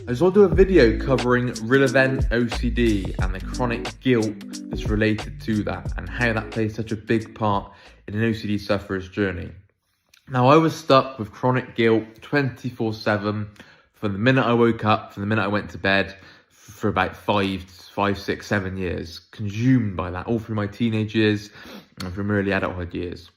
I just want to do a video covering real event OCD and the chronic guilt that's related to that and how that plays such a big part in an OCD sufferer's journey. Now, I was stuck with chronic guilt 24/7 from the minute I woke up, from the minute I went to bed, for about 5, 6, 7 years, consumed by that, all through my teenage years and from early adulthood years.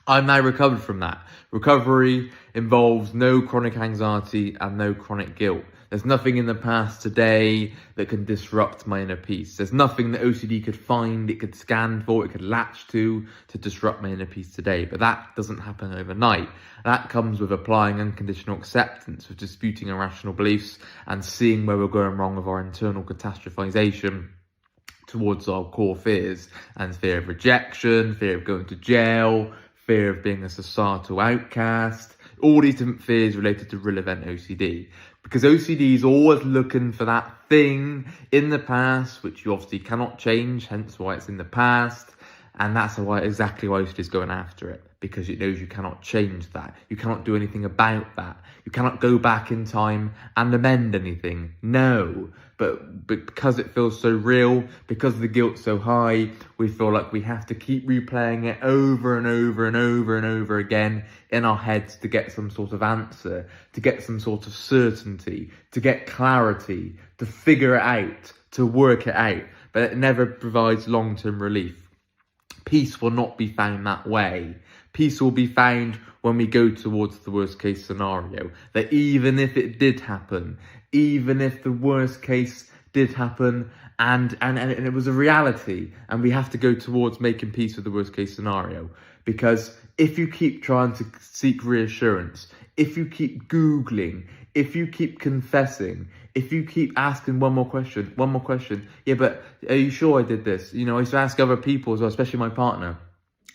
I'm now recovered from that. Recovery involves no chronic anxiety and no chronic guilt. There's nothing in the past today that can disrupt my inner peace. There's nothing that OCD could find, it could scan for, it could latch to disrupt my inner peace today. But that doesn't happen overnight. That comes with applying unconditional acceptance, with disputing irrational beliefs and seeing where we're going wrong with our internal catastrophization towards our core fears, and fear of rejection, fear of going to jail, fear of being a societal outcast, all these different fears related to real event OCD. Because OCD is always looking for that thing in the past, which you obviously cannot change, hence why it's in the past. And that's exactly why OCD is going after it, because it knows you cannot change that. You cannot do anything about that. You cannot go back in time and amend anything. No. But because it feels so real, because the guilt's so high, we feel like we have to keep replaying it over and over and over and over again in our heads to get some sort of answer, to get some sort of certainty, to get clarity, to figure it out, to work it out. But it never provides long-term relief. Peace will not be found that way. Peace will be found when we go towards the worst case scenario. That even if it did happen, even if the worst case did happen and it was a reality, and we have to go towards making peace with the worst case scenario. Because if you keep trying to seek reassurance, if you keep Googling, if you keep confessing, if you keep asking one more question, yeah, but are you sure I did this? You know, I used to ask other people as well, especially my partner.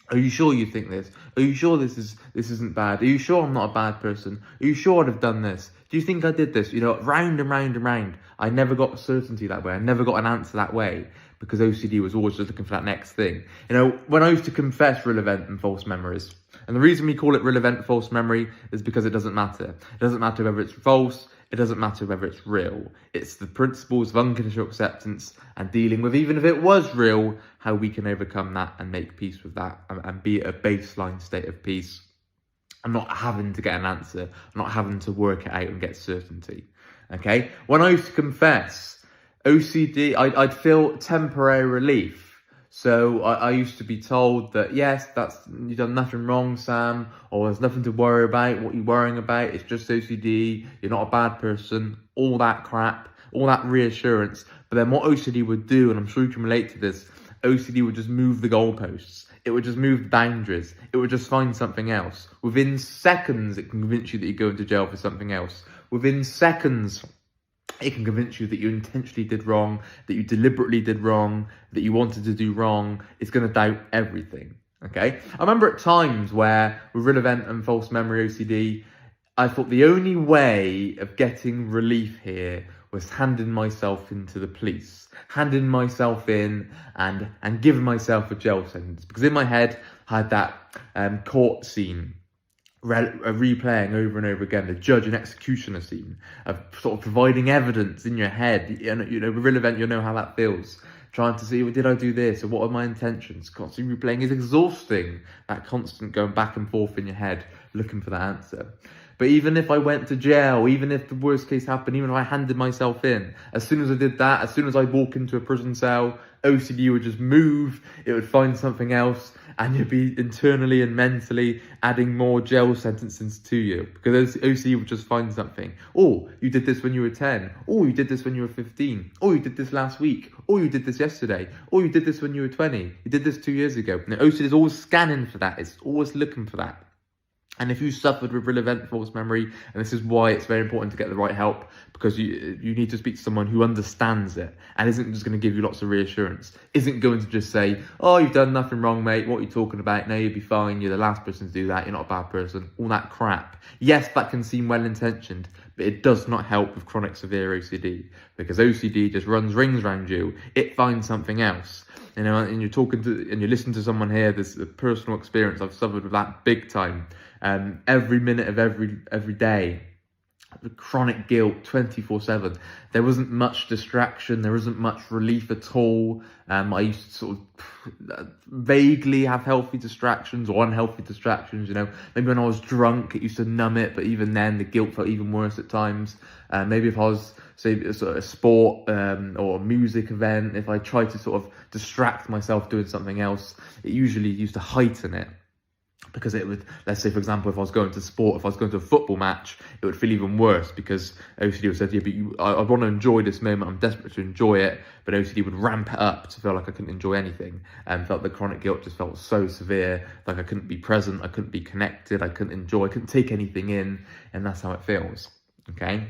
Are you sure you think this? Are you sure this isn't bad? Are you sure I'm not a bad person? Are you sure I'd have done this? Do you think I did this? You know, round and round and round. I never got certainty that way. I never got an answer that way, because OCD was always just looking for that next thing. You know, when I used to confess real event and false memories, and the reason we call it real event false memory is because it doesn't matter. It doesn't matter whether it's false. It doesn't matter whether it's real. It's the principles of unconditional acceptance and dealing with, even if it was real, how we can overcome that and make peace with that and be at a baseline state of peace. I'm not having to get an answer. I'm not having to work it out and get certainty. Okay? When I used to confess OCD, I'd feel temporary relief. So I used to be told that, yes, you've done nothing wrong, Sam, or there's nothing to worry about. What you're worrying about, it's just OCD. You're not a bad person. All that crap, all that reassurance. But then what OCD would do, and I'm sure you can relate to this, OCD would just move the goalposts. It would just move the boundaries. It would just find something else. Within seconds, it can convince you that you're going to jail for something else. Within seconds, it can convince you that you intentionally did wrong, that you deliberately did wrong, that you wanted to do wrong. It's going to doubt everything, okay? I remember at times where, with real event and false memory OCD, I thought the only way of getting relief here was handing myself into the police, handing myself in and giving myself a jail sentence. Because in my head, I had that court scene, replaying over and over again, the judge and executioner scene of sort of providing evidence in your head. And, you know, with real event, you'll know how that feels. Trying to see, well, did I do this? Or what are my intentions? Constantly replaying is exhausting. That constant going back and forth in your head, looking for that answer. But even if I went to jail, even if the worst case happened, even if I handed myself in, as soon as I did that, as soon as I walk into a prison cell, OCD would just move, it would find something else, and you'd be internally and mentally adding more jail sentences to you. Because OCD would just find something. Oh, you did this when you were 10. Oh, you did this when you were 15. Oh, you did this last week. Oh, you did this yesterday. Oh, you did this when you were 20. You did this 2 years ago. Now, OCD is always scanning for that. It's always looking for that. And if you suffered with real event false memory, and this is why it's very important to get the right help, because you need to speak to someone who understands it and isn't just going to give you lots of reassurance, isn't going to just say, oh, you've done nothing wrong, mate, what are you talking about? No, you'll be fine, you're the last person to do that, you're not a bad person, all that crap. Yes, that can seem well-intentioned, but it does not help with chronic severe OCD, because OCD just runs rings around you. It finds something else. You know, and you're talking to, and you listen to someone here, this is a personal experience. I've suffered with that big time. Every minute of every day, chronic guilt 24/7. There wasn't much distraction, there wasn't much relief at all. I used to sort of vaguely have healthy distractions or unhealthy distractions, maybe when I was drunk it used to numb it, but even then the guilt felt even worse at times. Maybe if I was, say, sort of a sport or a music event, if I tried to sort of distract myself doing something else, it usually used to heighten it. Because it would, let's say, for example, if I was going to sport, if I was going to a football match, it would feel even worse because OCD would say, yeah, but I want to enjoy this moment, I'm desperate to enjoy it, but OCD would ramp it up to feel like I couldn't enjoy anything, and felt the chronic guilt just felt so severe, like I couldn't be present, I couldn't be connected, I couldn't enjoy, I couldn't take anything in, and that's how it feels, okay?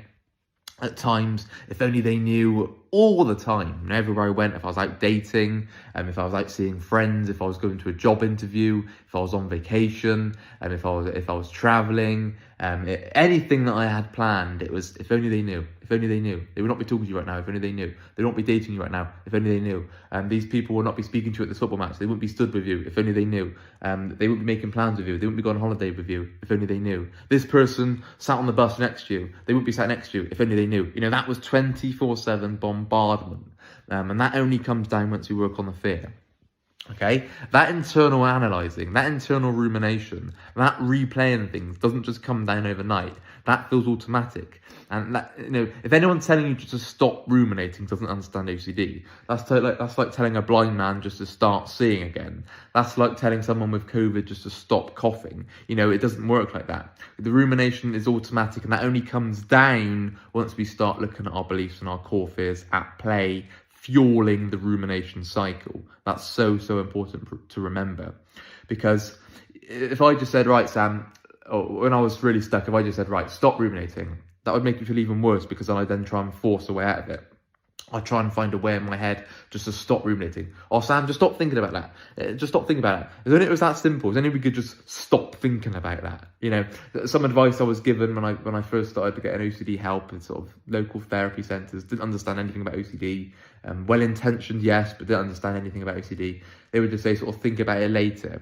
At times, if only they knew, all the time, everywhere I went, if I was out dating, if I was out seeing friends, if I was going to a job interview, if I was on vacation, if I was traveling, anything that I had planned, it was, if only they knew, if only they knew. They would not be talking to you right now, if only they knew. They would not be dating you right now, if only they knew. These people would not be speaking to you at this football match, they wouldn't be stood with you, if only they knew. They wouldn't be making plans with you, they wouldn't be going on holiday with you, if only they knew. This person sat on the bus next to you, they wouldn't be sat next to you, if only they knew. That was 24/7 bombardment. And that only comes down once we work on the fear. Okay, that internal analysing, that internal rumination, that replaying things doesn't just come down overnight. That feels automatic. And that, if anyone's telling you just to stop ruminating doesn't understand OCD. That's like telling a blind man just to start seeing again. That's like telling someone with COVID just to stop coughing. It doesn't work like that. The rumination is automatic, and that only comes down once we start looking at our beliefs and our core fears at play, fueling the rumination cycle. That's so important to remember. Because if I just said, right, Sam, or when I was really stuck, if I just said, right, stop ruminating, that would make me feel even worse, because I'd then try and force a way out of it. I'd try and find a way in my head just to stop ruminating. Oh, Sam, just stop thinking about that. Just stop thinking about it. If only it was that simple. If only we could just stop thinking about that. Some advice I was given when I first started to get an OCD help in sort of local therapy centres, didn't understand anything about OCD. Well-intentioned, yes, but didn't understand anything about OCD. They would just say, sort of, think about it later.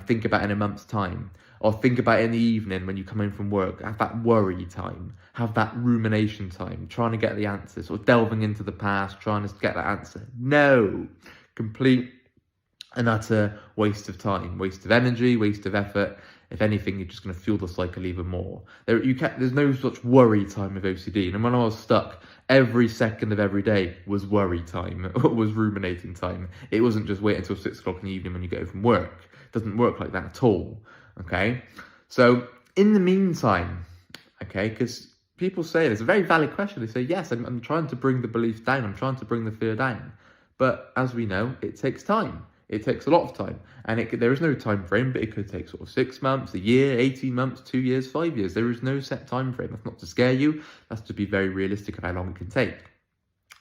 Think about it in a month's time. Or think about it in the evening when you come home from work. Have that worry time. Have that rumination time. Trying to get the answers. Or delving into the past, trying to get that answer. No. Complete and utter waste of time. Waste of energy, waste of effort. If anything, you're just going to fuel the cycle even more. There's no such worry time with OCD. And when I was stuck, every second of every day was worry time. Was ruminating time. It wasn't just wait until 6 o'clock in the evening when you get home from work. It doesn't work like that at all. Okay, so in the meantime, okay, because people say, it's a very valid question, they say, yes, I'm trying to bring the belief down, I'm trying to bring the fear down, but as we know, it takes time, it takes a lot of time, and there is no time frame, but it could take sort of 6 months, a year, 18 months, 2 years, 5 years. There is no set time frame. That's not to scare you, that's to be very realistic of how long it can take.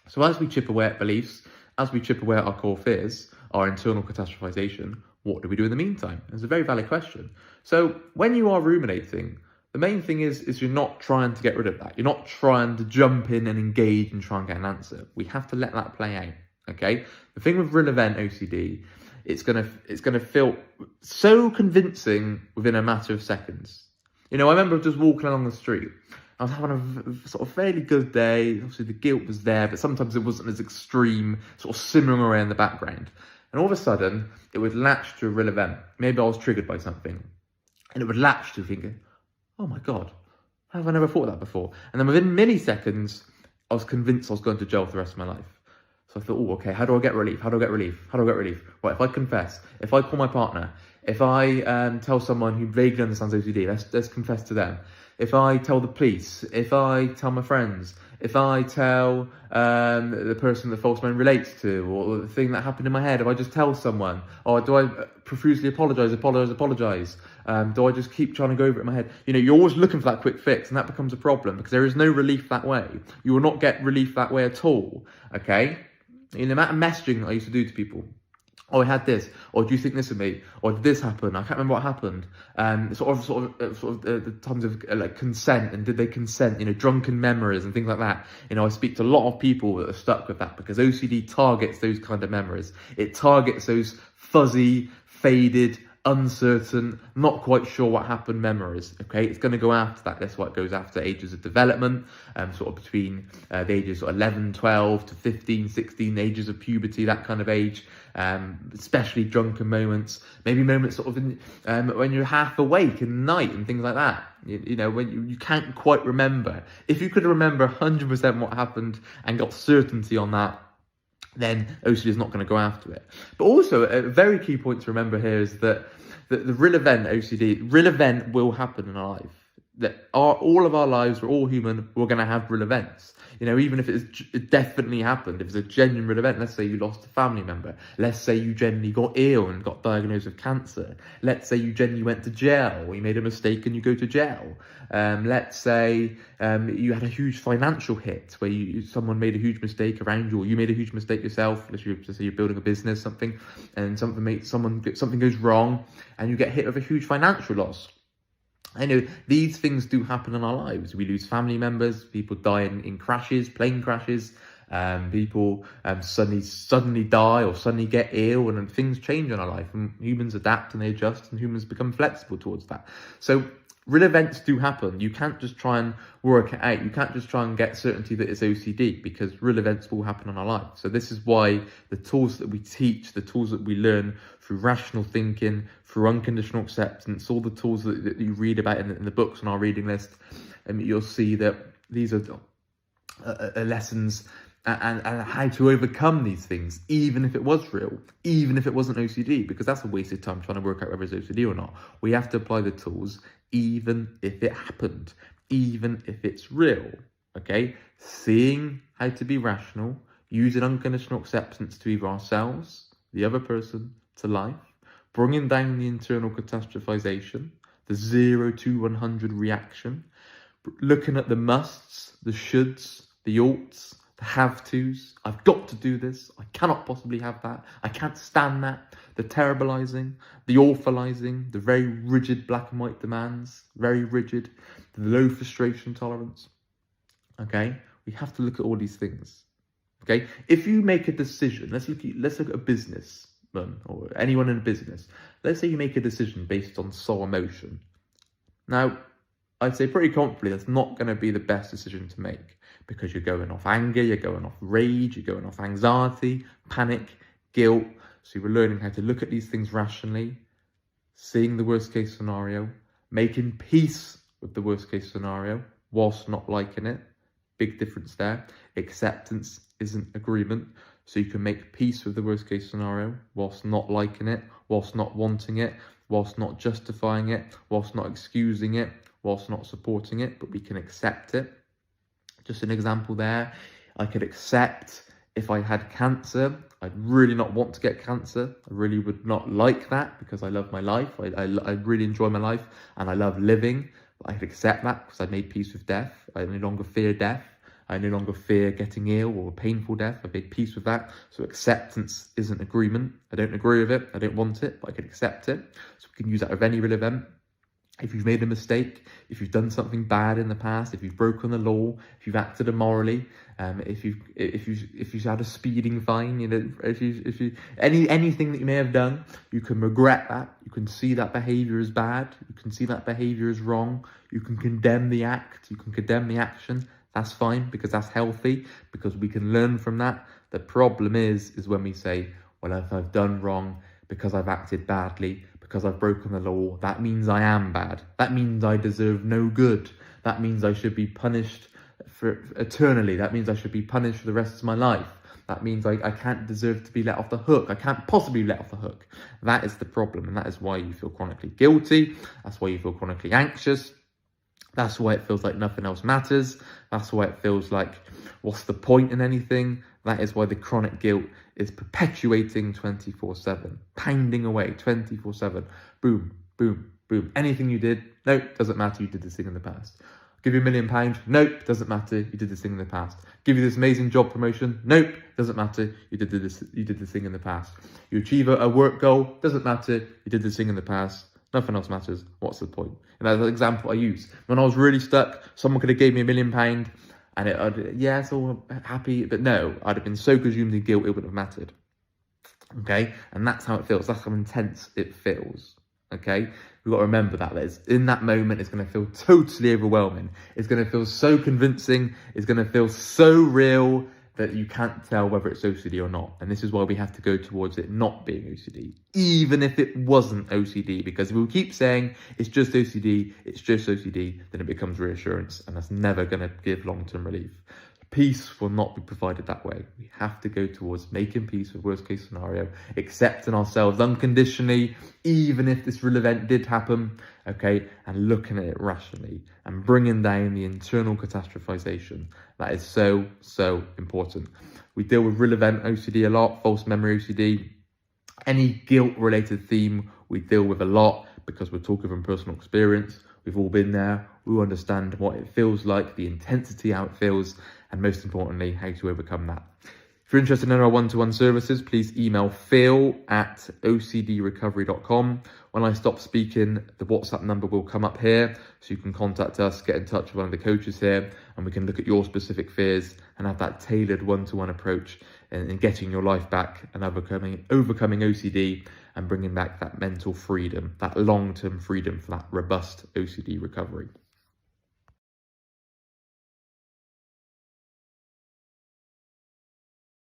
So as we chip away at beliefs, as we chip away at our core fears, our internal catastrophization, what do we do in the meantime? It's a very valid question. So when you are ruminating, the main thing is you're not trying to get rid of that. You're not trying to jump in and engage and try and get an answer. We have to let that play out, okay? The thing with real event OCD, it's gonna feel so convincing within a matter of seconds. I remember just walking along the street. I was having a sort of fairly good day. Obviously the guilt was there, but sometimes it wasn't as extreme, sort of simmering away in the background. And all of a sudden, it would latch to a real event. Maybe I was triggered by something. And it would latch to thinking, oh my God, how have I never thought of that before? And then within milliseconds, I was convinced I was going to jail for the rest of my life. So I thought, oh, okay, how do I get relief? How do I get relief? How do I get relief? Right, if I confess, if I call my partner, if I tell someone who vaguely understands OCD, let's confess to them. If I tell the police, if I tell my friends, if I tell the person that false memory relates to, or the thing that happened in my head, if I just tell someone, or do I profusely apologise? Do I just keep trying to go over it in my head? You're always looking for that quick fix, and that becomes a problem because there is no relief that way. You will not get relief that way at all, okay? The amount of messaging I used to do to people, oh, I had this, or do you think this of me, or did this happen? I can't remember what happened. The times of like consent, and did they consent? Drunken memories and things like that. I speak to a lot of people that are stuck with that because OCD targets those kind of memories. It targets those fuzzy, faded, uncertain, not quite sure what happened memories. Okay, it's going to go after that. That's why it goes after ages of development, sort of between the ages of 11, 12 to 15, 16, ages of puberty, that kind of age. Especially drunken moments, maybe moments sort of when you're half awake in the night and things like that. You know, when you can't quite remember. If you could remember 100% what happened and got certainty on that, then OCD is not going to go after it. But also, a very key point to remember here is that the real event OCD, real event will happen in our life. That all of our lives, we're all human, we're going to have real events. You know, even if it definitely happened, if it's a genuine real event, let's say you lost a family member, let's say you genuinely got ill and got diagnosed with cancer, let's say you genuinely went to jail, or you made a mistake and you go to jail, let's say you had a huge financial hit where someone made a huge mistake around you, or you made a huge mistake yourself. Let's say you're building a business, something, and something goes wrong, and you get hit with a huge financial loss. I know these things do happen in our lives. We lose family members, people die in crashes, plane crashes, people suddenly die or suddenly get ill, and then things change in our life, and humans adapt and they adjust, and humans become flexible towards that. So real events do happen. You can't just try and work it out. You can't just try and get certainty that it's OCD, because real events will happen in our life. So this is why the tools that we teach, the tools that we learn through rational thinking, through unconditional acceptance, all the tools that you read about in the books on our reading list, and you'll see that these are lessons and how to overcome these things, even if it was real, even if it wasn't OCD, because that's a waste of time trying to work out whether it's OCD or not. We have to apply the tools, even if it happened, even if it's real, okay? Seeing how to be rational, using unconditional acceptance to either ourselves, the other person, to life, bringing down the internal catastrophization, the 0 to 100 reaction, looking at the musts, the shoulds, the oughts, the have-tos. I've got to do this. I cannot possibly have that. I can't stand that. The terribilizing, the awfulizing, the very rigid black and white demands, very rigid, the low frustration tolerance. Okay, we have to look at all these things. Okay, if you make a decision, let's look at a businessman or anyone in a business. Let's say you make a decision based on sole emotion. Now, I'd say pretty confidently that's not going to be the best decision to make, because you're going off anger, you're going off rage, you're going off anxiety, panic, guilt. So you're learning how to look at these things rationally, seeing the worst case scenario, making peace with the worst case scenario whilst not liking it. Big difference there. Acceptance isn't agreement. So you can make peace with the worst case scenario whilst not liking it, whilst not wanting it, whilst not justifying it, whilst not excusing it, whilst not supporting it, but we can accept it. Just an example there, I could accept if I had cancer, I'd really not want to get cancer. I really would not like that, because I love my life. I really enjoy my life and I love living. But I could accept that because I made peace with death. I no longer fear death. I no longer fear getting ill or a painful death. I've made peace with that. So acceptance isn't agreement. I don't agree with it. I don't want it, but I can accept it. So we can use that with any real event. If you've made a mistake, if you've done something bad in the past, if you've broken the law, if you've acted immorally, if you've had a speeding fine, you know, anything that you may have done, you can regret that. You can see that behaviour as bad. You can see that behaviour as wrong. You can condemn the act. You can condemn the action. That's fine, because that's healthy, because we can learn from that. The problem is when we say, well, if I've done wrong because I've acted badly, because I've broken the law, that means I am bad. That means I deserve no good. That means I should be punished for eternally. That means I should be punished for the rest of my life. That means I can't deserve to be let off the hook. I can't possibly let off the hook. That is the problem, and that is why you feel chronically guilty. That's why you feel chronically anxious. That's why it feels like nothing else matters. That's why it feels like, what's the point in anything? That is why the chronic guilt is perpetuating 24/7, pounding away 24/7. Boom, boom, boom. Anything you did, nope, doesn't matter, you did this thing in the past. Give you £1 million, nope, doesn't matter, you did this thing in the past. Give you this amazing job promotion, nope, doesn't matter, you did this thing in the past. You achieve a work goal, doesn't matter, you did this thing in the past. Nothing else matters. What's the point? And that's an example I use. When I was really stuck, someone could have gave me £1 million, and I'd all happy, but no, I'd have been so consumed in guilt, it wouldn't have mattered. Okay? And that's how it feels. That's how intense it feels. okay? We've got to remember that in that moment, it's going to feel totally overwhelming. It's going to feel so convincing. It's going to feel so real that you can't tell whether it's OCD or not. And this is why we have to go towards it not being OCD, even if it wasn't OCD, because if we keep saying it's just OCD, then it becomes reassurance, and that's never going to give long-term relief. Peace will not be provided that way. We have to go towards making peace with worst case scenario, accepting ourselves unconditionally, even if this real event did happen, okay, and looking at it rationally and bringing down the internal catastrophization. That is so, so important. We deal with real event OCD a lot, false memory OCD, any guilt related theme we deal with a lot because we're talking from personal experience. We've all been there. We understand what it feels like, the intensity, how it feels, and most importantly, how to overcome that. If you're interested in our one-to-one services, please email phil@ocdrecovery.com. When I stop speaking, the WhatsApp number will come up here, so you can contact us, get in touch with one of the coaches here, and we can look at your specific fears and have that tailored one-to-one approach in getting your life back and overcoming OCD and bringing back that mental freedom, that long-term freedom for that robust OCD recovery.